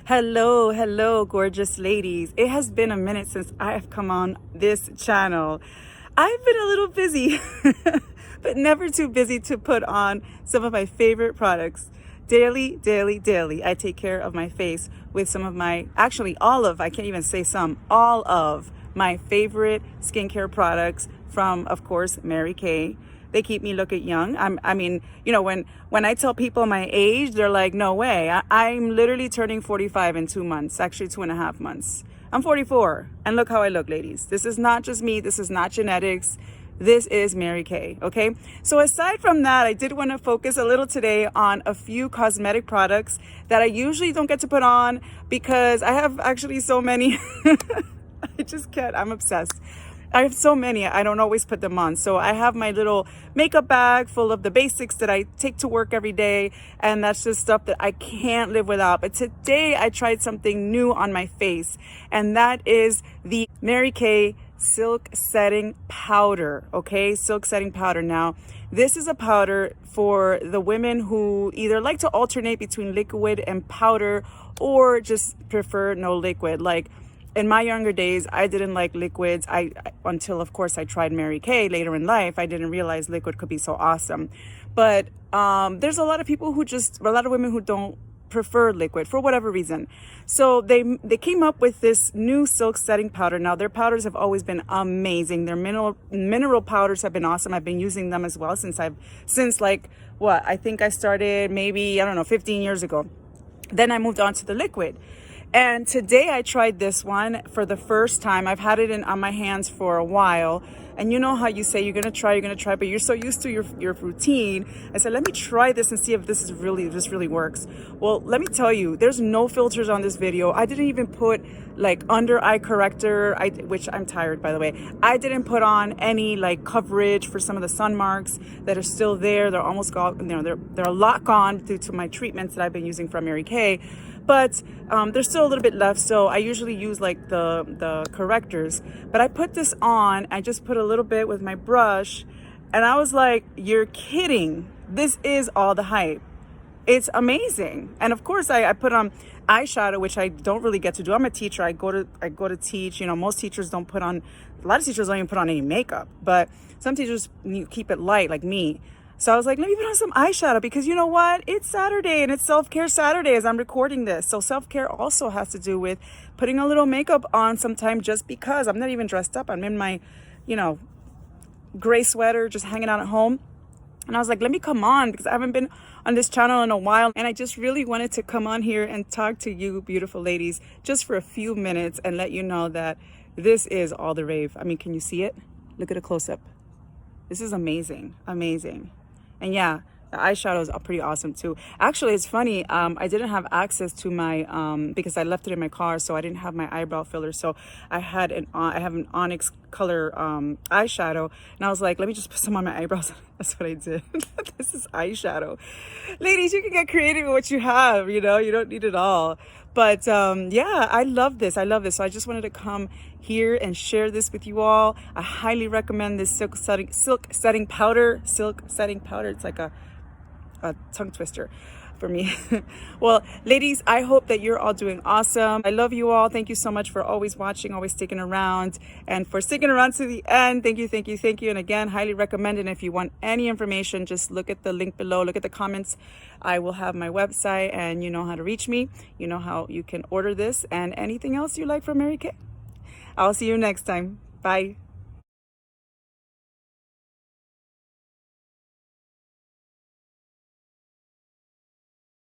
Hello, hello, gorgeous ladies. It has been a minute since I have come on this channel. I've been a little busy, but never too busy to put on some of my favorite products. Daily, daily, daily, I take care of my face with some of my, actually I can't even say some, all of my favorite skincare products from, of course, Mary Kay. They keep me looking young. When I tell people my age, they're like, no way. I'm literally turning 45 in 2 months, actually 2.5 months. I'm 44, and look how I look, ladies. This is not just me. This is not genetics. This is Mary Kay, okay? So aside from that, I did want to focus a little today on a few cosmetic products that I usually don't get to put on because I have actually so many. I just can't. I'm obsessed. I have so many, I don't always put them on. So I have my little makeup bag full of the basics that I take to work every day. And that's just stuff that I can't live without. But today I tried something new on my face. And that is the Mary Kay Silk Setting Powder. Okay, Silk Setting Powder. Now, this is a powder for the women who either like to alternate between liquid and powder or just prefer no liquid. Like, in my younger days, I didn't like liquids. Until, of course, I tried Mary Kay later in life. I didn't realize liquid could be so awesome. But there's a lot of women who don't prefer liquid for whatever reason. So they came up with this new silk setting powder. Now, their powders have always been amazing. Their mineral powders have been awesome. I've been using them as well since I think I started maybe, 15 years ago. Then I moved on to the liquid. And today I tried this one for the first time. I've had it on my hands for a while. And you know how you say you're gonna try, but you're so used to your routine. I said, let me try this and see if this really works. Well, let me tell you, there's no filters on this video. I didn't even put like under eye corrector, which I'm tired, by the way. I didn't put on any like coverage for some of the sun marks that are still there. They're almost gone, they're a lot gone due to my treatments that I've been using from Mary Kay. But there's still a little bit left, so I usually use like the correctors. But I put this on, I just put a little bit with my brush, and I was like, you're kidding. This is all the hype. It's amazing. And of course, I put on eyeshadow, which I don't really get to do. I'm a teacher. I go to teach. Most teachers don't put on, a lot of teachers don't even put on any makeup, but some teachers keep it light, like me. So I was like, let me put on some eyeshadow because you know what? It's Saturday and it's self-care Saturday as I'm recording this. So self-care also has to do with putting a little makeup on sometime just because. I'm not even dressed up. I'm in my, gray sweater, just hanging out at home. And I was like, let me come on because I haven't been on this channel in a while. And I just really wanted to come on here and talk to you beautiful ladies just for a few minutes and let you know that this is all the rave. I mean, can you see it? Look at a close-up. This is amazing, amazing. And yeah, the eyeshadows are pretty awesome too. Actually, it's funny. I didn't have access to my because I left it in my car, so I didn't have my eyebrow filler. So I have an onyx color eyeshadow, and I was like, let me just put some on my eyebrows. That's what I did. This is eyeshadow. Ladies, you can get creative with what you have. You don't need it all. But yeah, I love this. So I just wanted to come here and share this with you all. I highly recommend this silk setting powder. It's like a tongue twister for me. Well, ladies, I hope that you're all doing awesome. I love you all. Thank you so much for always watching, always sticking around, and for sticking around to the end. Thank you. And again, highly recommend it. And if you want any information, just look at the link below, look at the comments. I will have my website, and you know how to reach me. You know how you can order this and anything else you like from Mary Kay. I'll see you next time. Bye.